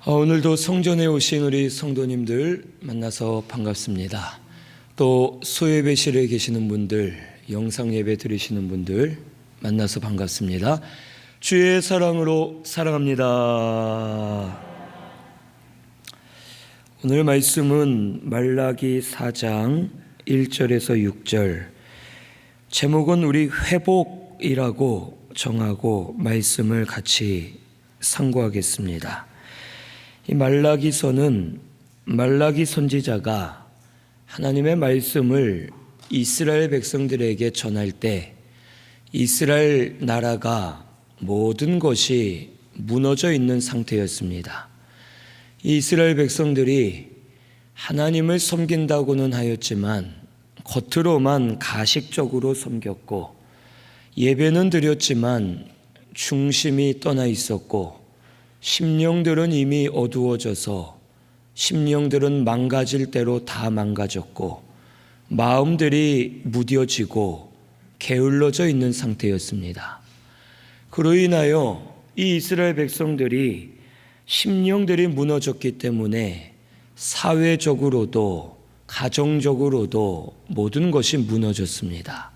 오늘도 성전에 오신 우리 성도님들 만나서 반갑습니다. 또 소예배실에 계시는 분들, 영상예배 들으시는 분들 만나서 반갑습니다. 주의 사랑으로 사랑합니다. 오늘 말씀은 말라기 4장 1절에서 6절, 제목은 우리 회복이라고 정하고 말씀을 같이 상고하겠습니다. 이 말라기서는 말라기 선지자가 하나님의 말씀을 이스라엘 백성들에게 전할 때 이스라엘 나라가 모든 것이 무너져 있는 상태였습니다. 이 이스라엘 백성들이 하나님을 섬긴다고는 하였지만 겉으로만 가식적으로 섬겼고, 예배는 드렸지만 중심이 떠나 있었고, 심령들은 이미 어두워져서 심령들은 망가질 대로 다 망가졌고, 마음들이 무뎌지고 게을러져 있는 상태였습니다. 그로 인하여 이 이스라엘 백성들이 심령들이 무너졌기 때문에 사회적으로도 가정적으로도 모든 것이 무너졌습니다.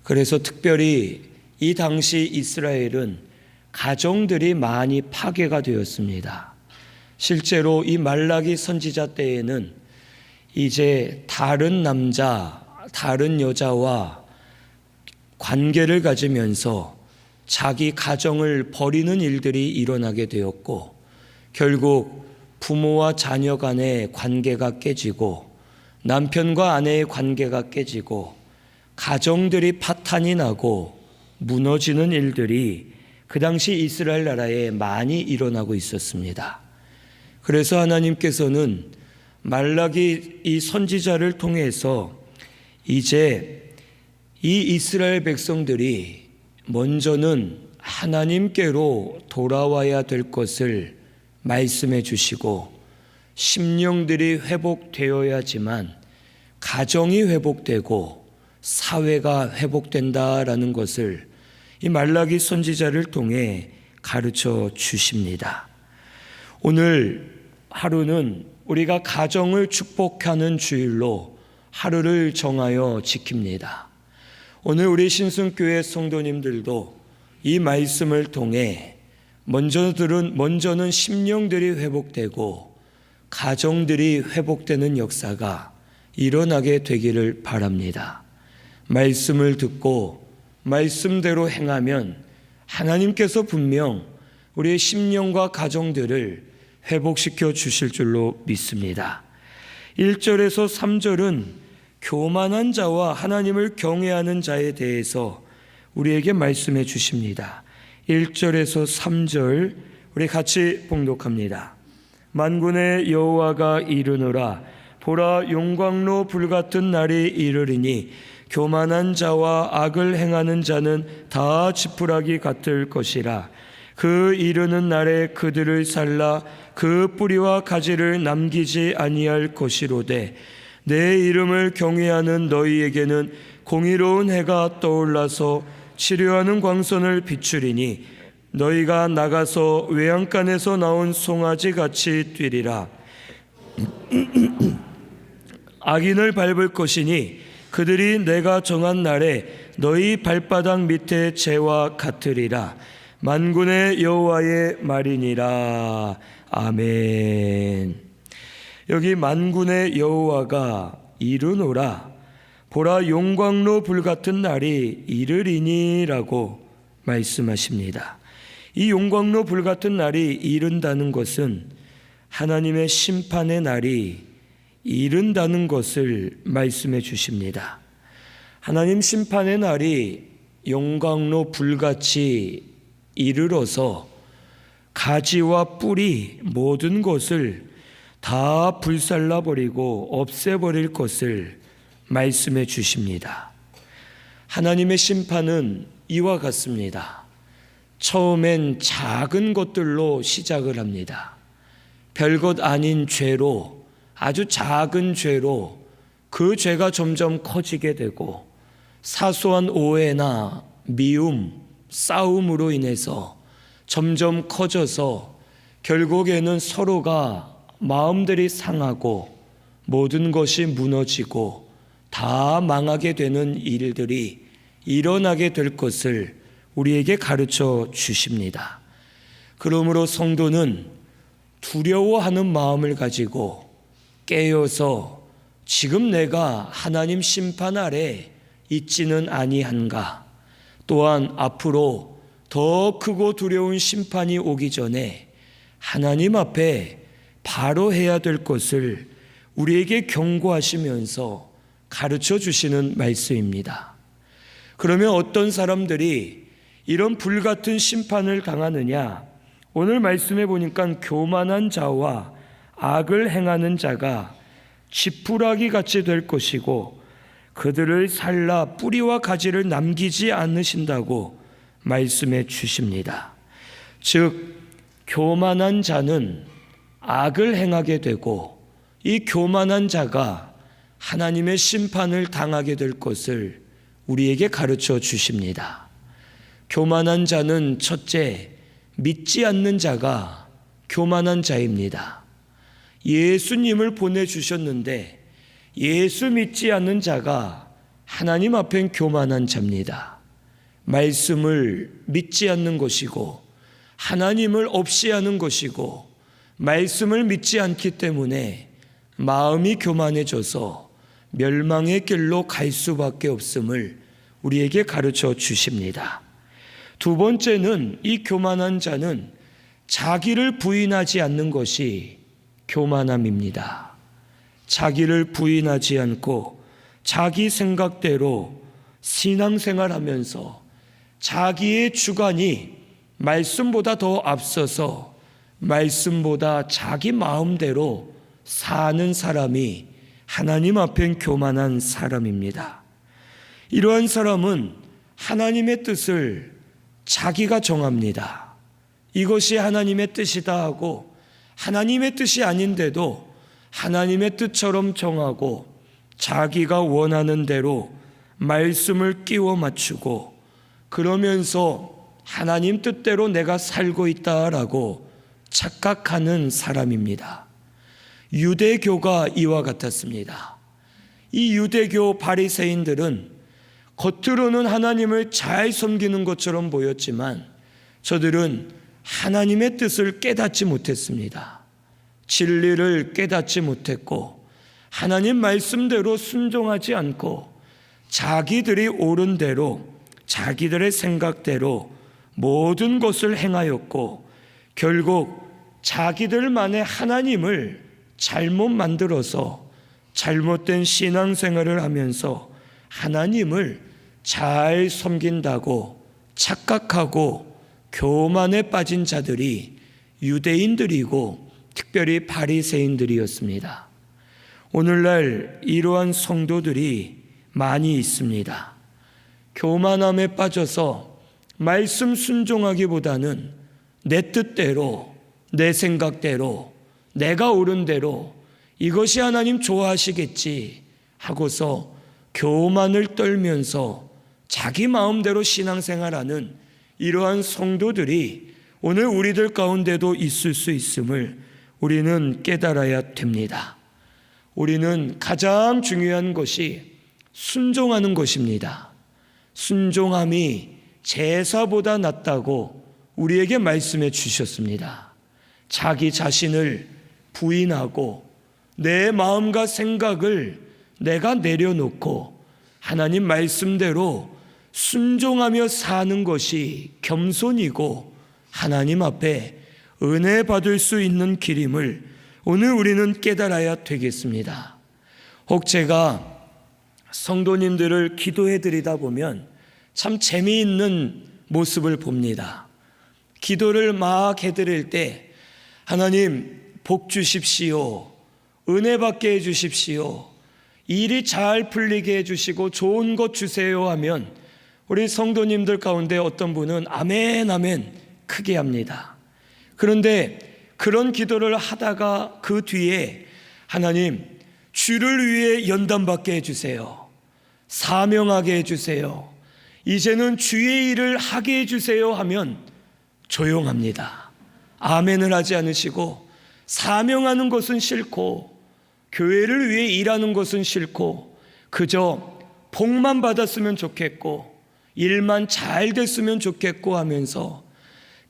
그래서 특별히 이 당시 이스라엘은 가정들이 많이 파괴가 되었습니다. 실제로 이 말라기 선지자 때에는 이제 다른 남자, 다른 여자와 관계를 가지면서 자기 가정을 버리는 일들이 일어나게 되었고, 결국 부모와 자녀 간의 관계가 깨지고 남편과 아내의 관계가 깨지고 가정들이 파탄이 나고 무너지는 일들이 그 당시 이스라엘 나라에 많이 일어나고 있었습니다. 그래서 하나님께서는 말라기 이 선지자를 통해서 이제 이 이스라엘 백성들이 먼저는 하나님께로 돌아와야 될 것을 말씀해 주시고, 심령들이 회복되어야지만 가정이 회복되고 사회가 회복된다라는 것을 이 말라기 선지자를 통해 가르쳐 주십니다. 오늘 하루는 우리가 가정을 축복하는 주일로 하루를 정하여 지킵니다. 오늘 우리 신순교회 성도님들도 이 말씀을 통해 먼저는 심령들이 회복되고 가정들이 회복되는 역사가 일어나게 되기를 바랍니다. 말씀을 듣고 말씀대로 행하면 하나님께서 분명 우리의 심령과 가정들을 회복시켜 주실 줄로 믿습니다. 1절에서 3절은 교만한 자와 하나님을 경외하는 자에 대해서 우리에게 말씀해 주십니다. 1절에서 3절 우리 같이 봉독합니다. 만군의 여호와가 이르노라, 보라, 용광로 불같은 날이 이르리니 교만한 자와 악을 행하는 자는 다 지푸라기 같을 것이라. 그 이르는 날에 그들을 살라 그 뿌리와 가지를 남기지 아니할 것이로되, 내 이름을 경외하는 너희에게는 공의로운 해가 떠올라서 치료하는 광선을 비추리니 너희가 나가서 외양간에서 나온 송아지 같이 뛰리라. 악인을 밟을 것이니 그들이 내가 정한 날에 너희 발바닥 밑에 재와 같으리라. 만군의 여호와의 말이니라. 아멘. 여기 만군의 여호와가 이르노라, 보라, 용광로 불같은 날이 이르리니라고 말씀하십니다. 이 용광로 불같은 날이 이른다는 것은 하나님의 심판의 날이 이른다는 것을 말씀해 주십니다. 하나님 심판의 날이 용광로 불같이 이르러서 가지와 뿌리 모든 것을 다 불살라버리고 없애버릴 것을 말씀해 주십니다. 하나님의 심판은 이와 같습니다. 처음엔 작은 것들로 시작을 합니다. 별것 아닌 죄로, 아주 작은 죄로 그 죄가 점점 커지게 되고, 사소한 오해나 미움, 싸움으로 인해서 점점 커져서 결국에는 서로가 마음들이 상하고 모든 것이 무너지고 다 망하게 되는 일들이 일어나게 될 것을 우리에게 가르쳐 주십니다. 그러므로 성도는 두려워하는 마음을 가지고 깨어서 지금 내가 하나님 심판 아래 있지는 아니한가, 또한 앞으로 더 크고 두려운 심판이 오기 전에 하나님 앞에 바로 해야 될 것을 우리에게 경고하시면서 가르쳐 주시는 말씀입니다. 그러면 어떤 사람들이 이런 불같은 심판을 당하느냐? 오늘 말씀해 보니까 교만한 자와 악을 행하는 자가 지푸라기 같이 될 것이고 그들을 살라 뿌리와 가지를 남기지 않으신다고 말씀해 주십니다. 즉 교만한 자는 악을 행하게 되고 이 교만한 자가 하나님의 심판을 당하게 될 것을 우리에게 가르쳐 주십니다. 교만한 자는 첫째, 믿지 않는 자가 교만한 자입니다. 예수님을 보내주셨는데 예수 믿지 않는 자가 하나님 앞엔 교만한 자입니다. 말씀을 믿지 않는 것이고 하나님을 없이 하는 것이고 말씀을 믿지 않기 때문에 마음이 교만해져서 멸망의 길로 갈 수밖에 없음을 우리에게 가르쳐 주십니다. 두 번째는 이 교만한 자는 자기를 부인하지 않는 것이 교만함입니다. 자기를 부인하지 않고 자기 생각대로 신앙생활하면서 자기의 주관이 말씀보다 더 앞서서 말씀보다 자기 마음대로 사는 사람이 하나님 앞엔 교만한 사람입니다. 이러한 사람은 하나님의 뜻을 자기가 정합니다. 이것이 하나님의 뜻이다 하고 하나님의 뜻이 아닌데도 하나님의 뜻처럼 정하고 자기가 원하는 대로 말씀을 끼워 맞추고 그러면서 하나님 뜻대로 내가 살고 있다라고 착각하는 사람입니다. 유대교가 이와 같았습니다. 이 유대교 바리새인들은 겉으로는 하나님을 잘 섬기는 것처럼 보였지만 저들은 하나님의 뜻을 깨닫지 못했습니다. 진리를 깨닫지 못했고 하나님 말씀대로 순종하지 않고 자기들이 옳은 대로 자기들의 생각대로 모든 것을 행하였고 결국 자기들만의 하나님을 잘못 만들어서 잘못된 신앙생활을 하면서 하나님을 잘 섬긴다고 착각하고 교만에 빠진 자들이 유대인들이고 특별히 바리새인들이었습니다. 오늘날 이러한 성도들이 많이 있습니다. 교만함에 빠져서 말씀 순종하기보다는 내 뜻대로 내 생각대로 내가 옳은 대로 이것이 하나님 좋아하시겠지 하고서 교만을 떨면서 자기 마음대로 신앙생활하는 이러한 성도들이 오늘 우리들 가운데도 있을 수 있음을 우리는 깨달아야 됩니다. 우리는 가장 중요한 것이 순종하는 것입니다. 순종함이 제사보다 낫다고 우리에게 말씀해 주셨습니다. 자기 자신을 부인하고 내 마음과 생각을 내가 내려놓고 하나님 말씀대로 순종하며 사는 것이 겸손이고 하나님 앞에 은혜 받을 수 있는 길임을 오늘 우리는 깨달아야 되겠습니다. 혹 제가 성도님들을 기도해 드리다 보면 참 재미있는 모습을 봅니다. 기도를 막 해드릴 때 하나님 복 주십시오, 은혜 받게 해주십시오, 일이 잘 풀리게 해주시고 좋은 것 주세요 하면 우리 성도님들 가운데 어떤 분은 아멘 아멘 크게 합니다. 그런데 그런 기도를 하다가 그 뒤에 하나님 주를 위해 연단받게 해주세요, 사명하게 해주세요, 이제는 주의 일을 하게 해주세요 하면 조용합니다. 아멘을 하지 않으시고 사명하는 것은 싫고 교회를 위해 일하는 것은 싫고 그저 복만 받았으면 좋겠고 일만 잘 됐으면 좋겠고 하면서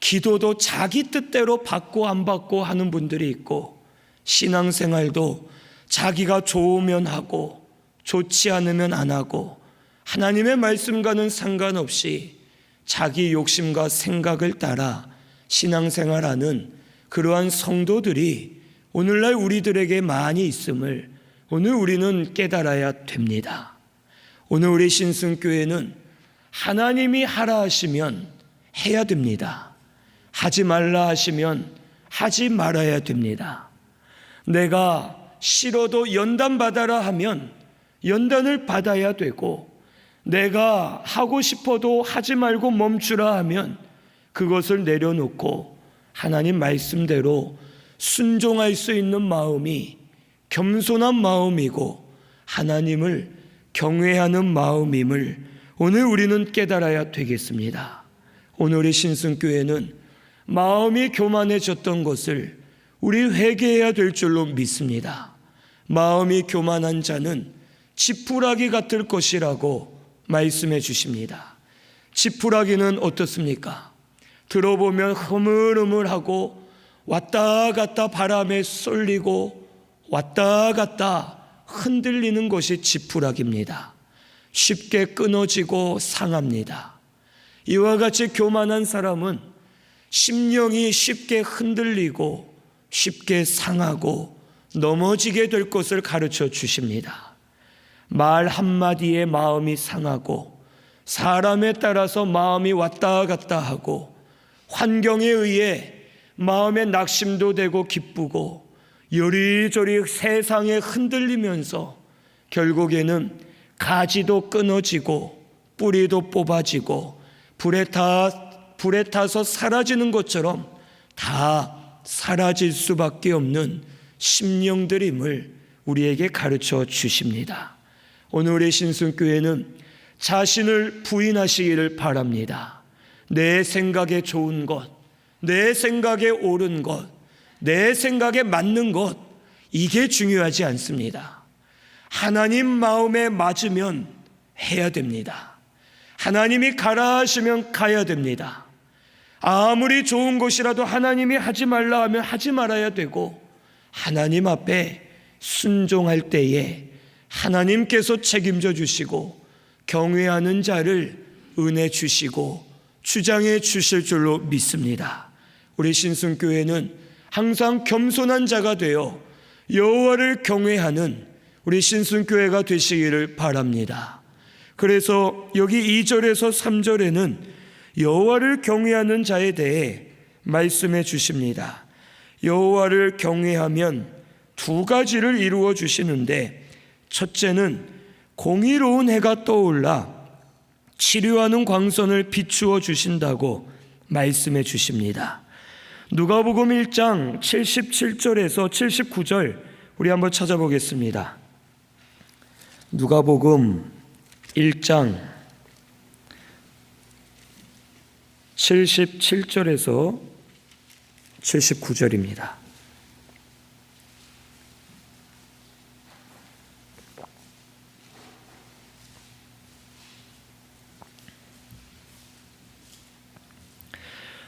기도도 자기 뜻대로 받고 안 받고 하는 분들이 있고 신앙생활도 자기가 좋으면 하고 좋지 않으면 안 하고 하나님의 말씀과는 상관없이 자기 욕심과 생각을 따라 신앙생활하는 그러한 성도들이 오늘날 우리들에게 많이 있음을 오늘 우리는 깨달아야 됩니다. 오늘 우리 신승교회는 하나님이 하라 하시면 해야 됩니다. 하지 말라 하시면 하지 말아야 됩니다. 내가 싫어도 연단 받아라 하면 연단을 받아야 되고 내가 하고 싶어도 하지 말고 멈추라 하면 그것을 내려놓고 하나님 말씀대로 순종할 수 있는 마음이 겸손한 마음이고 하나님을 경외하는 마음임을 오늘 우리는 깨달아야 되겠습니다. 오늘의 신승교회는 마음이 교만해졌던 것을 우리 회개해야 될 줄로 믿습니다. 마음이 교만한 자는 지푸라기 같을 것이라고 말씀해 주십니다. 지푸라기는 어떻습니까? 들어보면 흐물흐물하고 왔다 갔다 바람에 쏠리고 왔다 갔다 흔들리는 것이 지푸라기입니다. 쉽게 끊어지고 상합니다. 이와 같이 교만한 사람은 심령이 쉽게 흔들리고 쉽게 상하고 넘어지게 될 것을 가르쳐 주십니다. 말 한마디에 마음이 상하고 사람에 따라서 마음이 왔다 갔다 하고 환경에 의해 마음의 낙심도 되고 기쁘고 요리조리 세상에 흔들리면서 결국에는 가지도 끊어지고 뿌리도 뽑아지고 불에 타서 사라지는 것처럼 다 사라질 수밖에 없는 심령들임을 우리에게 가르쳐 주십니다. 오늘의 신승교회는 자신을 부인하시기를 바랍니다. 내 생각에 좋은 것, 내 생각에 옳은 것, 내 생각에 맞는 것, 이게 중요하지 않습니다. 하나님 마음에 맞으면 해야 됩니다. 하나님이 가라 하시면 가야 됩니다. 아무리 좋은 것이라도 하나님이 하지 말라 하면 하지 말아야 되고 하나님 앞에 순종할 때에 하나님께서 책임져 주시고 경외하는 자를 은혜 주시고 주장해 주실 줄로 믿습니다. 우리 신승교회는 항상 겸손한 자가 되어 여호와를 경외하는 우리 신승교회가 되시기를 바랍니다. 그래서 여기 2절에서 3절에는 여호와를 경외하는 자에 대해 말씀해 주십니다. 여호와를 경외하면 두 가지를 이루어 주시는데 첫째는 공의로운 해가 떠올라 치료하는 광선을 비추어 주신다고 말씀해 주십니다. 누가복음 1장 77절에서 79절 우리 한번 찾아보겠습니다. 누가복음 1장 77절에서 79절입니다.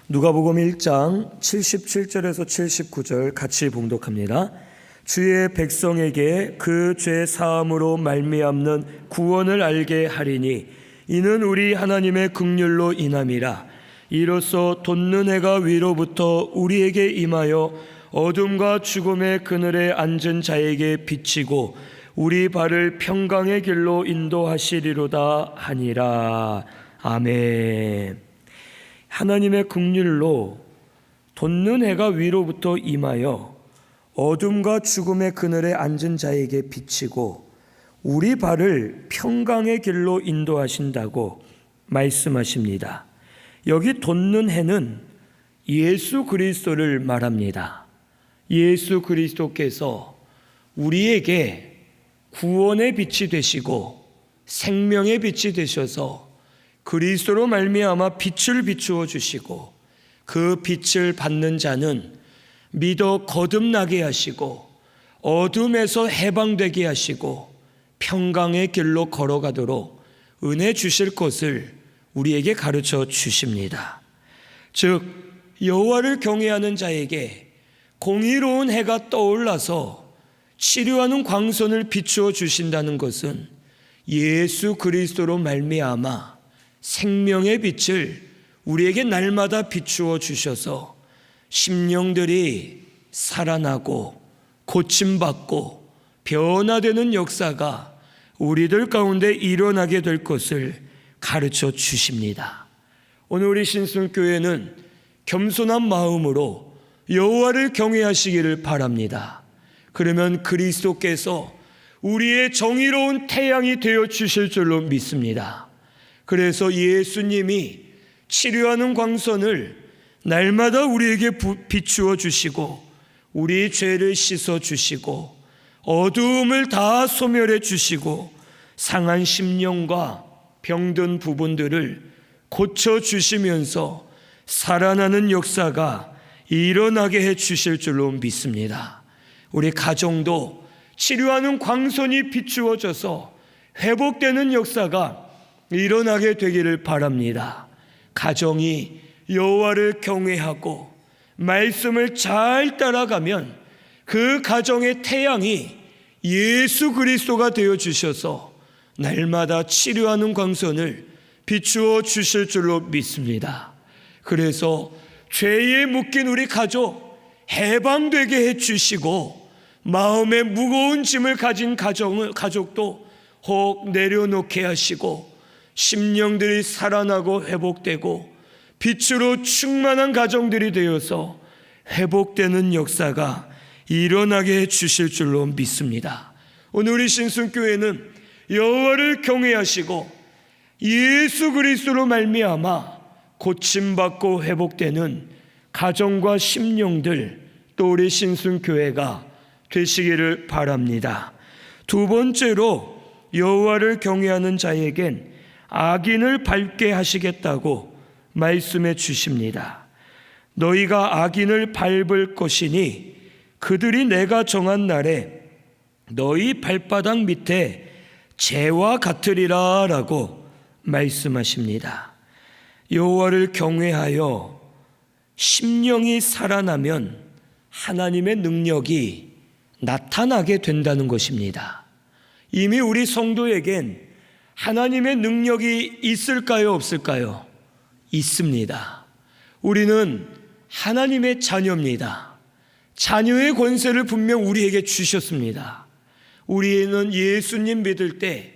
누가복음 1장 77절에서 79절 같이 봉독합니다. 주의 백성에게 그 죄 사함으로 말미암는 구원을 알게 하리니 이는 우리 하나님의 긍휼로 인함이라. 이로써 돋는 해가 위로부터 우리에게 임하여 어둠과 죽음의 그늘에 앉은 자에게 비치고 우리 발을 평강의 길로 인도하시리로다 하니라. 아멘. 하나님의 긍휼로 돋는 해가 위로부터 임하여 어둠과 죽음의 그늘에 앉은 자에게 비치고 우리 발을 평강의 길로 인도하신다고 말씀하십니다. 여기 돋는 해는 예수 그리스도를 말합니다. 예수 그리스도께서 우리에게 구원의 빛이 되시고 생명의 빛이 되셔서 그리스도로 말미암아 빛을 비추어 주시고 그 빛을 받는 자는 믿어 거듭나게 하시고 어둠에서 해방되게 하시고 평강의 길로 걸어가도록 은혜 주실 것을 우리에게 가르쳐 주십니다. 즉 여호와를 경외하는 자에게 공의로운 해가 떠올라서 치료하는 광선을 비추어 주신다는 것은 예수 그리스도로 말미암아 생명의 빛을 우리에게 날마다 비추어 주셔서 심령들이 살아나고 고침받고 변화되는 역사가 우리들 가운데 일어나게 될 것을 가르쳐 주십니다. 오늘 우리 신순교회는 겸손한 마음으로 여호와를 경외하시기를 바랍니다. 그러면 그리스도께서 우리의 정의로운 태양이 되어 주실 줄로 믿습니다. 그래서 예수님이 치료하는 광선을 날마다 우리에게 비추어 주시고 우리 죄를 씻어 주시고 어두움을 다 소멸해 주시고 상한 심령과 병든 부분들을 고쳐 주시면서 살아나는 역사가 일어나게 해 주실 줄로 믿습니다. 우리 가정도 치료하는 광선이 비추어져서 회복되는 역사가 일어나게 되기를 바랍니다. 가정이 여호와를 경외하고 말씀을 잘 따라가면 그 가정의 태양이 예수 그리스도가 되어 주셔서 날마다 치료하는 광선을 비추어 주실 줄로 믿습니다. 그래서 죄에 묶인 우리 가족 해방되게 해주시고 마음에 무거운 짐을 가진 가족도 혹 내려놓게 하시고 심령들이 살아나고 회복되고 빛으로 충만한 가정들이 되어서 회복되는 역사가 일어나게 해주실 줄로 믿습니다. 오늘 우리 신순교회는 여호와를 경외하시고 예수 그리스도로 말미암아 고침받고 회복되는 가정과 심령들 또 우리 신순교회가 되시기를 바랍니다. 두 번째로 여호와를 경외하는 자에겐 악인을 밟게 하시겠다고 말씀해 주십니다. 너희가 악인을 밟을 것이니 그들이 내가 정한 날에 너희 발바닥 밑에 재와 같으리라 라고 말씀하십니다. 여호와를 경외하여 심령이 살아나면 하나님의 능력이 나타나게 된다는 것입니다. 이미 우리 성도에겐 하나님의 능력이 있을까요, 없을까요? 있습니다. 우리는 하나님의 자녀입니다. 자녀의 권세를 분명 우리에게 주셨습니다. 우리는 예수님 믿을 때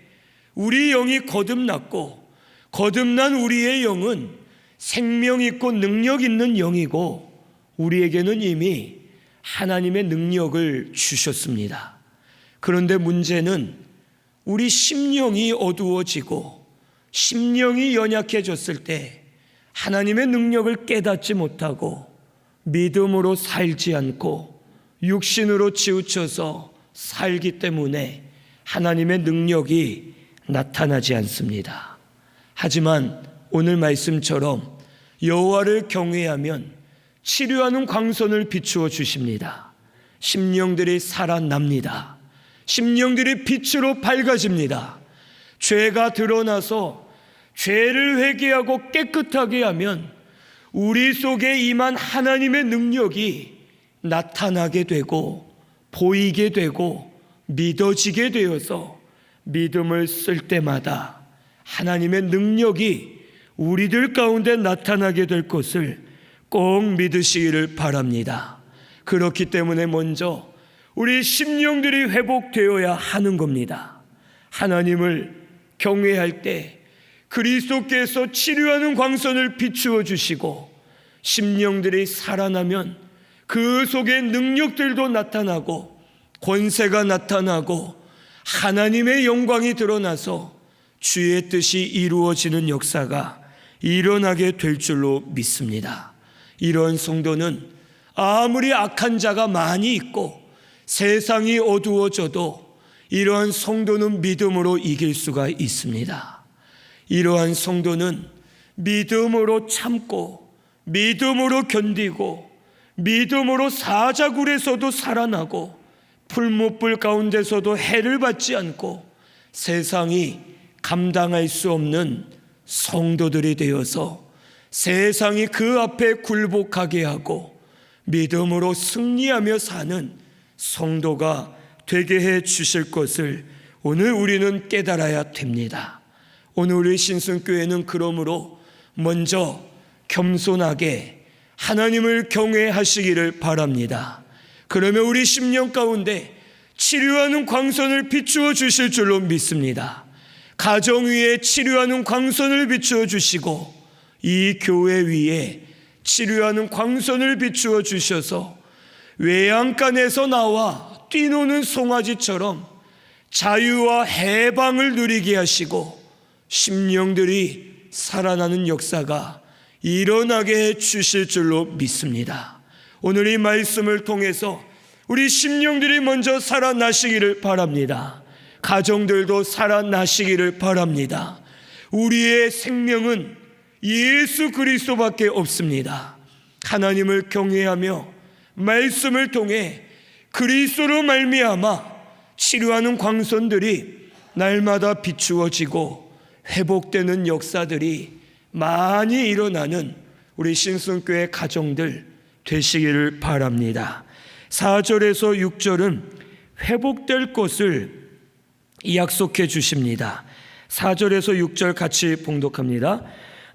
우리 영이 거듭났고 거듭난 우리의 영은 생명 있고 능력 있는 영이고 우리에게는 이미 하나님의 능력을 주셨습니다. 그런데 문제는 우리 심령이 어두워지고 심령이 연약해졌을 때 하나님의 능력을 깨닫지 못하고 믿음으로 살지 않고 육신으로 치우쳐서 살기 때문에 하나님의 능력이 나타나지 않습니다. 하지만 오늘 말씀처럼 여호와를 경외하면 치료하는 광선을 비추어 주십니다. 심령들이 살아납니다. 심령들이 빛으로 밝아집니다. 죄가 드러나서 죄를 회개하고 깨끗하게 하면 우리 속에 임한 하나님의 능력이 나타나게 되고 보이게 되고 믿어지게 되어서 믿음을 쓸 때마다 하나님의 능력이 우리들 가운데 나타나게 될 것을 꼭 믿으시기를 바랍니다. 그렇기 때문에 먼저 우리 심령들이 회복되어야 하는 겁니다. 하나님을 경외할 때 그리스도께서 치료하는 광선을 비추어 주시고 심령들이 살아나면 그 속에 능력들도 나타나고 권세가 나타나고 하나님의 영광이 드러나서 주의 뜻이 이루어지는 역사가 일어나게 될 줄로 믿습니다. 이런 성도는 아무리 악한 자가 많이 있고 세상이 어두워져도 이러한 성도는 믿음으로 이길 수가 있습니다. 이러한 성도는 믿음으로 참고 믿음으로 견디고 믿음으로 사자굴에서도 살아나고 풀무불 가운데서도 해를 받지 않고 세상이 감당할 수 없는 성도들이 되어서 세상이 그 앞에 굴복하게 하고 믿음으로 승리하며 사는 성도가 되게 해 주실 것을 오늘 우리는 깨달아야 됩니다. 오늘 우리 신순교회는 그러므로 먼저 겸손하게 하나님을 경외하시기를 바랍니다. 그러면 우리 심령 가운데 치료하는 광선을 비추어 주실 줄로 믿습니다. 가정 위에 치료하는 광선을 비추어 주시고 이 교회 위에 치료하는 광선을 비추어 주셔서 외양간에서 나와 뛰노는 송아지처럼 자유와 해방을 누리게 하시고 심령들이 살아나는 역사가 일어나게 해 주실 줄로 믿습니다. 오늘 이 말씀을 통해서 우리 심령들이 먼저 살아나시기를 바랍니다. 가정들도 살아나시기를 바랍니다. 우리의 생명은 예수 그리스도밖에 없습니다. 하나님을 경외하며 말씀을 통해 그리스도로 말미암아 치료하는 광선들이 날마다 비추어지고 회복되는 역사들이 많이 일어나는 우리 신순교회 가정들 되시기를 바랍니다. 4절에서 6절은 회복될 것을 약속해 주십니다. 4절에서 6절 같이 봉독합니다.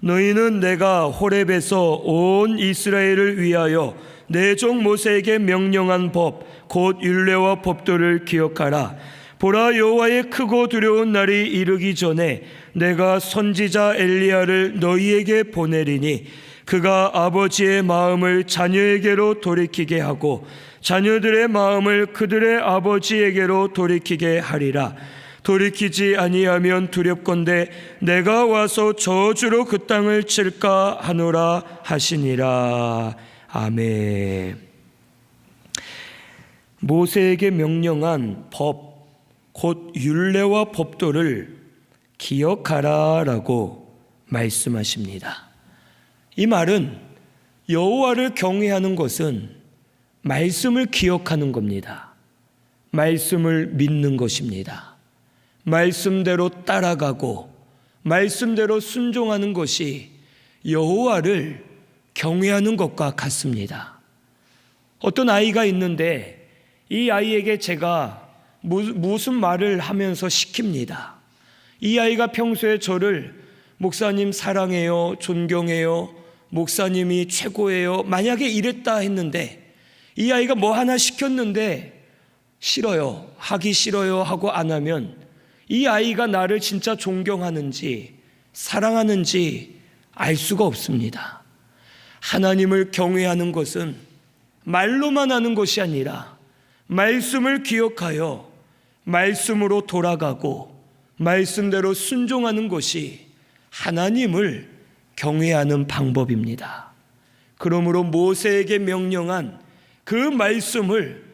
너희는 내가 호렙에서 온 이스라엘을 위하여 내 종 모세에게 명령한 법 곧 율례와 법도를 기억하라. 보라, 여호와의 크고 두려운 날이 이르기 전에 내가 선지자 엘리야를 너희에게 보내리니 그가 아버지의 마음을 자녀에게로 돌이키게 하고 자녀들의 마음을 그들의 아버지에게로 돌이키게 하리라. 돌이키지 아니하면 두렵건대 내가 와서 저주로 그 땅을 칠까 하노라 하시니라. 아멘. 모세에게 명령한 법 곧 율례와 법도를 기억하라라고 말씀하십니다. 이 말은 여호와를 경외하는 것은 말씀을 기억하는 겁니다. 말씀을 믿는 것입니다. 말씀대로 따라가고 말씀대로 순종하는 것이 여호와를 경외하는 것과 같습니다. 어떤 아이가 있는데 이 아이에게 제가 무슨 말을 하면서 시킵니다. 이 아이가 평소에 저를 목사님 사랑해요, 존경해요, 목사님이 최고예요, 만약에 이랬다 했는데 이 아이가 뭐 하나 시켰는데 싫어요, 하기 싫어요 하고 안 하면 이 아이가 나를 진짜 존경하는지 사랑하는지 알 수가 없습니다. 하나님을 경외하는 것은 말로만 하는 것이 아니라 말씀을 기억하여 말씀으로 돌아가고 말씀대로 순종하는 것이 하나님을 경외하는 방법입니다. 그러므로 모세에게 명령한 그 말씀을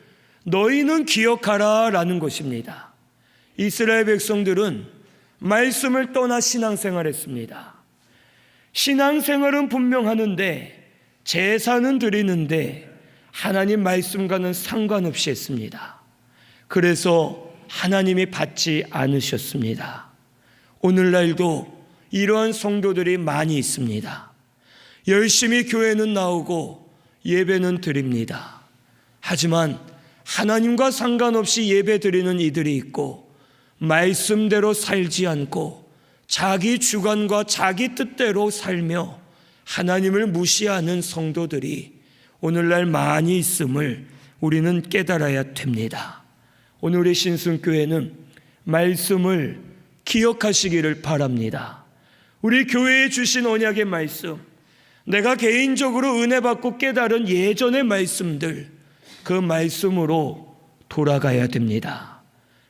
너희는 기억하라 라는 것입니다. 이스라엘 백성들은 말씀을 떠나 신앙생활했습니다. 신앙생활은 분명하는데 제사는 드리는데 하나님 말씀과는 상관없이 했습니다. 그래서 하나님이 받지 않으셨습니다. 오늘날도 이러한 성도들이 많이 있습니다. 열심히 교회는 나오고 예배는 드립니다. 하지만 하나님과 상관없이 예배 드리는 이들이 있고 말씀대로 살지 않고 자기 주관과 자기 뜻대로 살며 하나님을 무시하는 성도들이 오늘날 많이 있음을 우리는 깨달아야 됩니다. 오늘 우리 신순교회는 말씀을 기억하시기를 바랍니다. 우리 교회에 주신 언약의 말씀, 내가 개인적으로 은혜 받고 깨달은 예전의 말씀들, 그 말씀으로 돌아가야 됩니다.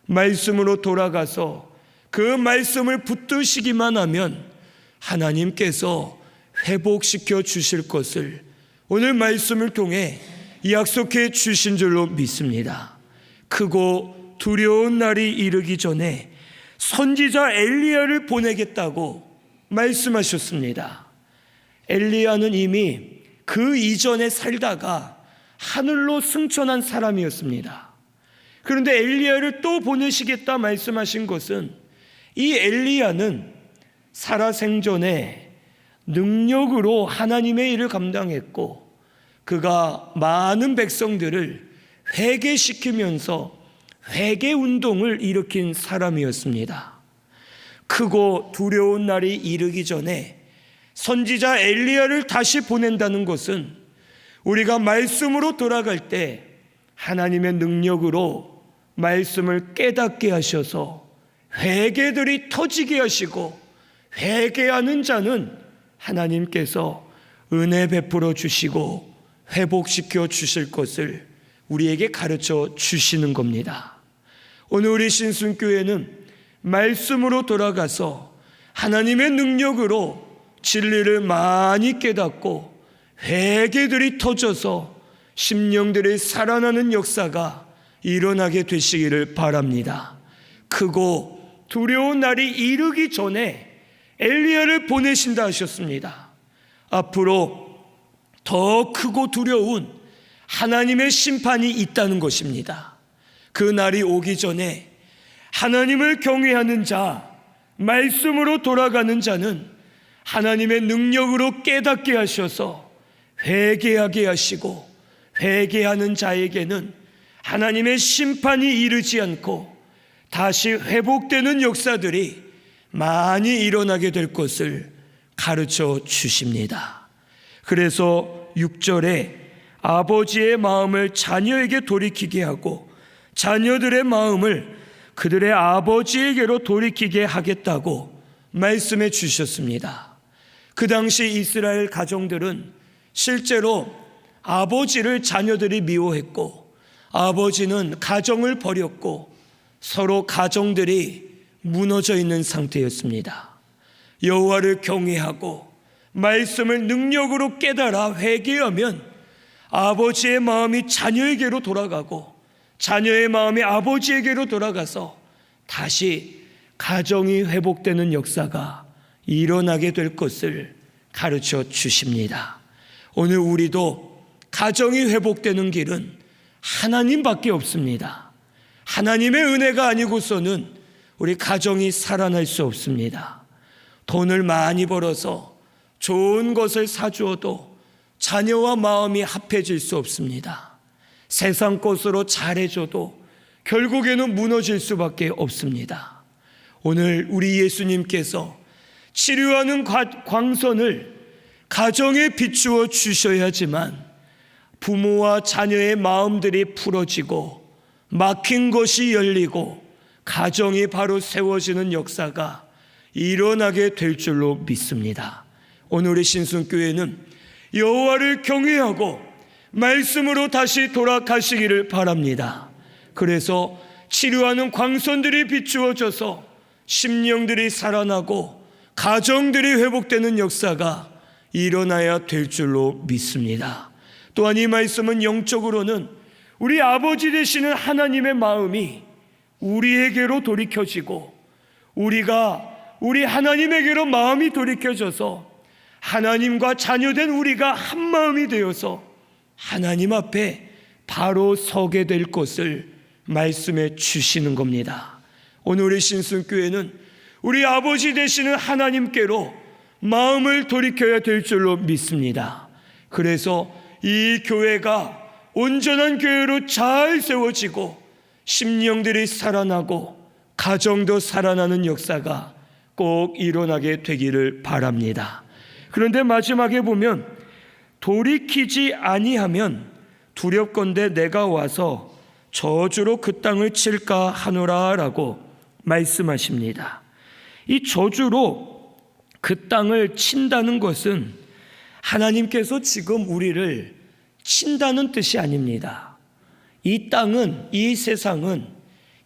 말씀으로 돌아가서 그 말씀을 붙드시기만 하면 하나님께서 회복시켜 주실 것을 오늘 말씀을 통해 약속해 주신 줄로 믿습니다. 크고 두려운 날이 이르기 전에 선지자 엘리야를 보내겠다고 말씀하셨습니다. 엘리야는 이미 그 이전에 살다가 하늘로 승천한 사람이었습니다. 그런데 엘리야를 또 보내시겠다 말씀하신 것은 이 엘리야는 살아생전에 능력으로 하나님의 일을 감당했고 그가 많은 백성들을 회개시키면서 회개 운동을 일으킨 사람이었습니다. 크고 두려운 날이 이르기 전에 선지자 엘리야를 다시 보낸다는 것은 우리가 말씀으로 돌아갈 때 하나님의 능력으로 말씀을 깨닫게 하셔서 회개들이 터지게 하시고 회개하는 자는 하나님께서 은혜 베풀어 주시고 회복시켜 주실 것을 우리에게 가르쳐 주시는 겁니다. 오늘 우리 신순교회는 말씀으로 돌아가서 하나님의 능력으로 진리를 많이 깨닫고 회개들이 터져서 심령들이 살아나는 역사가 일어나게 되시기를 바랍니다. 크고 두려운 날이 이르기 전에 엘리야를 보내신다 하셨습니다. 앞으로 더 크고 두려운 하나님의 심판이 있다는 것입니다. 그 날이 오기 전에 하나님을 경외하는 자, 말씀으로 돌아가는 자는 하나님의 능력으로 깨닫게 하셔서 회개하게 하시고 회개하는 자에게는 하나님의 심판이 이르지 않고 다시 회복되는 역사들이 많이 일어나게 될 것을 가르쳐 주십니다. 그래서 6절에 아버지의 마음을 자녀에게 돌이키게 하고 자녀들의 마음을 그들의 아버지에게로 돌이키게 하겠다고 말씀해 주셨습니다. 그 당시 이스라엘 가정들은 실제로 아버지를 자녀들이 미워했고 아버지는 가정을 버렸고 서로 가정들이 무너져 있는 상태였습니다. 여호와를 경외하고 말씀을 능력으로 깨달아 회개하면 아버지의 마음이 자녀에게로 돌아가고 자녀의 마음이 아버지에게로 돌아가서 다시 가정이 회복되는 역사가 일어나게 될 것을 가르쳐 주십니다. 오늘 우리도 가정이 회복되는 길은 하나님밖에 없습니다. 하나님의 은혜가 아니고서는 우리 가정이 살아날 수 없습니다. 돈을 많이 벌어서 좋은 것을 사주어도 자녀와 마음이 합해질 수 없습니다. 세상 것으로 잘해줘도 결국에는 무너질 수밖에 없습니다. 오늘 우리 예수님께서 치료하는 광선을 가정에 비추어 주셔야지만 부모와 자녀의 마음들이 풀어지고 막힌 것이 열리고 가정이 바로 세워지는 역사가 일어나게 될 줄로 믿습니다. 오늘 우리 신순교회는 여호와를 경외하고 말씀으로 다시 돌아가시기를 바랍니다. 그래서 치료하는 광선들이 비추어져서 심령들이 살아나고 가정들이 회복되는 역사가 일어나야 될 줄로 믿습니다. 또한 이 말씀은 영적으로는 우리 아버지 되시는 하나님의 마음이 우리에게로 돌이켜지고 우리가 우리 하나님에게로 마음이 돌이켜져서 하나님과 자녀된 우리가 한 마음이 되어서 하나님 앞에 바로 서게 될 것을 말씀해 주시는 겁니다. 오늘 우리 신순교회는 우리 아버지 되시는 하나님께로 마음을 돌이켜야 될 줄로 믿습니다. 그래서 이 교회가 온전한 교회로 잘 세워지고 심령들이 살아나고 가정도 살아나는 역사가 꼭 일어나게 되기를 바랍니다. 그런데 마지막에 보면 돌이키지 아니하면 두렵건대 내가 와서 저주로 그 땅을 칠까 하노라 라고 말씀하십니다. 이 저주로 그 땅을 친다는 것은 하나님께서 지금 우리를 친다는 뜻이 아닙니다. 이 땅은, 이 세상은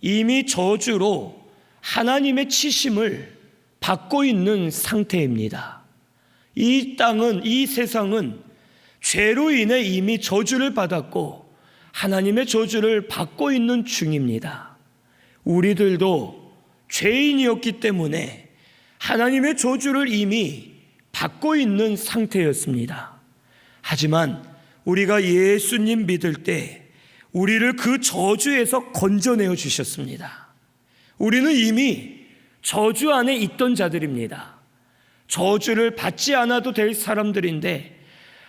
이미 저주로 하나님의 치심을 받고 있는 상태입니다. 이 땅은, 이 세상은 죄로 인해 이미 저주를 받았고 하나님의 저주를 받고 있는 중입니다. 우리들도 죄인이었기 때문에 하나님의 저주를 이미 받고 있는 상태였습니다. 하지만 우리가 예수님 믿을 때 우리를 그 저주에서 건져내어 주셨습니다. 우리는 이미 저주 안에 있던 자들입니다. 저주를 받지 않아도 될 사람들인데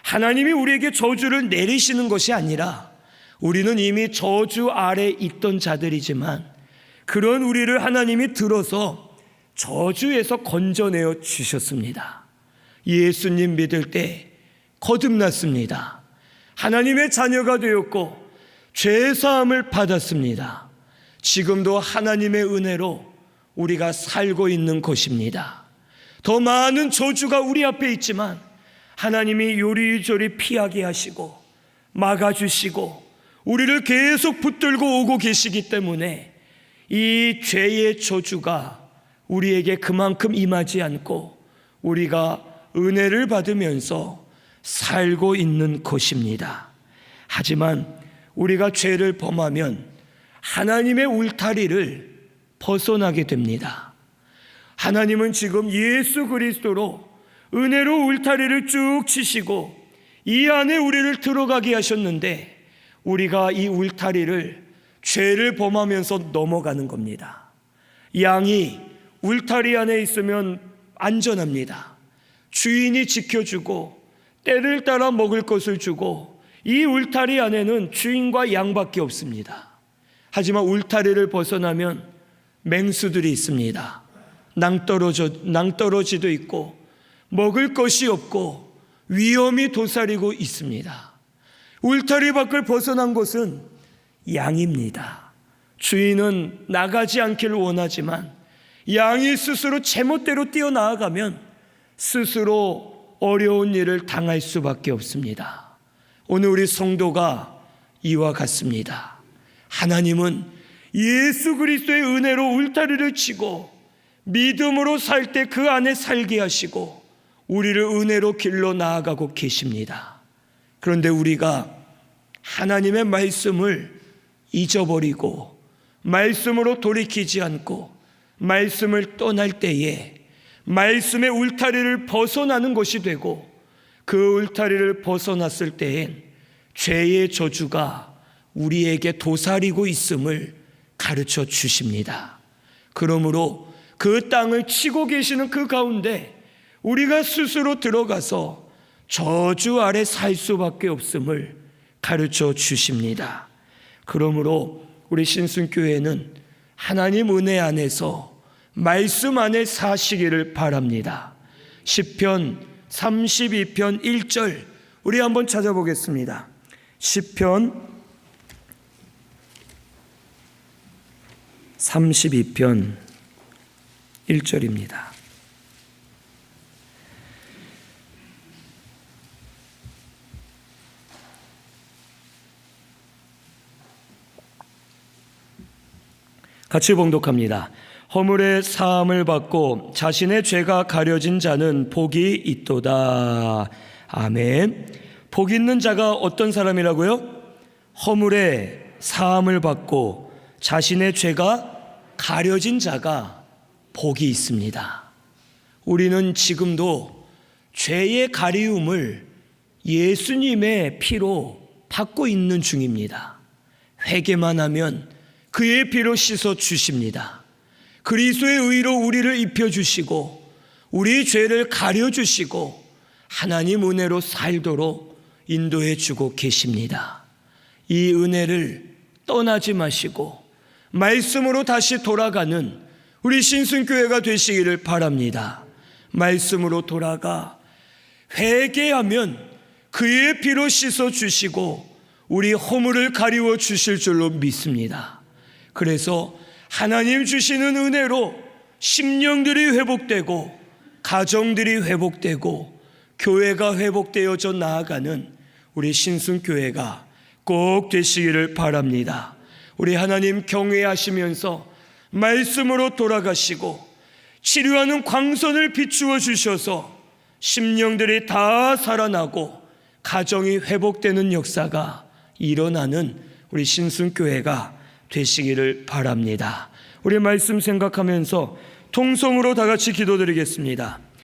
하나님이 우리에게 저주를 내리시는 것이 아니라 우리는 이미 저주 아래 있던 자들이지만 그런 우리를 하나님이 들어서 저주에서 건져내어 주셨습니다. 예수님 믿을 때 거듭났습니다. 하나님의 자녀가 되었고 죄사함을 받았습니다. 지금도 하나님의 은혜로 우리가 살고 있는 것입니다. 더 많은 저주가 우리 앞에 있지만 하나님이 요리조리 피하게 하시고 막아주시고 우리를 계속 붙들고 오고 계시기 때문에 이 죄의 저주가 우리에게 그만큼 임하지 않고 우리가 은혜를 받으면서 살고 있는 것입니다. 하지만 우리가 죄를 범하면 하나님의 울타리를 벗어나게 됩니다. 하나님은 지금 예수 그리스도로 은혜로 울타리를 쭉 치시고 이 안에 우리를 들어가게 하셨는데 우리가 이 울타리를 죄를 범하면서 넘어가는 겁니다. 양이 울타리 안에 있으면 안전합니다. 주인이 지켜주고 때를 따라 먹을 것을 주고 이 울타리 안에는 주인과 양밖에 없습니다. 하지만 울타리를 벗어나면 맹수들이 있습니다. 낭떠러지도 있고 먹을 것이 없고 위험이 도사리고 있습니다. 울타리 밖을 벗어난 곳은 양입니다. 주인은 나가지 않기를 원하지만 양이 스스로 제멋대로 뛰어나가면 스스로 어려운 일을 당할 수밖에 없습니다. 오늘 우리 성도가 이와 같습니다. 하나님은 예수 그리스도의 은혜로 울타리를 치고 믿음으로 살 때 그 안에 살게 하시고 우리를 은혜로 길러 나아가고 계십니다. 그런데 우리가 하나님의 말씀을 잊어버리고 말씀으로 돌이키지 않고 말씀을 떠날 때에 말씀의 울타리를 벗어나는 것이 되고 그 울타리를 벗어났을 때엔 죄의 저주가 우리에게 도사리고 있음을 가르쳐 주십니다. 그러므로 그 땅을 치고 계시는 그 가운데 우리가 스스로 들어가서 저주 아래 살 수밖에 없음을 가르쳐 주십니다. 그러므로 우리 신순교회는 하나님 은혜 안에서 말씀 안에 사시기를 바랍니다. 시편 32편 1절 우리 한번 찾아보겠습니다. 시편 32편 1절입니다. 같이 봉독합니다. 허물의 사함을 받고 자신의 죄가 가려진 자는 복이 있도다. 아멘. 복 있는 자가 어떤 사람이라고요? 허물의 사함을 받고 자신의 죄가 가려진 자가 복이 있습니다. 우리는 지금도 죄의 가리움을 예수님의 피로 받고 있는 중입니다. 회개만 하면 그의 피로 씻어 주십니다. 그리스도의 의로 우리를 입혀주시고 우리 죄를 가려주시고 하나님 은혜로 살도록 인도해 주고 계십니다. 이 은혜를 떠나지 마시고 말씀으로 다시 돌아가는 우리 신순교회가 되시기를 바랍니다. 말씀으로 돌아가 회개하면 그의 피로 씻어 주시고 우리 허물을 가리워 주실 줄로 믿습니다. 그래서 하나님 주시는 은혜로 심령들이 회복되고 가정들이 회복되고 교회가 회복되어져 나아가는 우리 신순교회가 꼭 되시기를 바랍니다. 우리 하나님 경외하시면서 말씀으로 돌아가시고 치료하는 광선을 비추어 주셔서 심령들이 다 살아나고 가정이 회복되는 역사가 일어나는 우리 신순교회가 되시기를 바랍니다. 우리 말씀 생각하면서 통성으로 다 같이 기도드리겠습니다.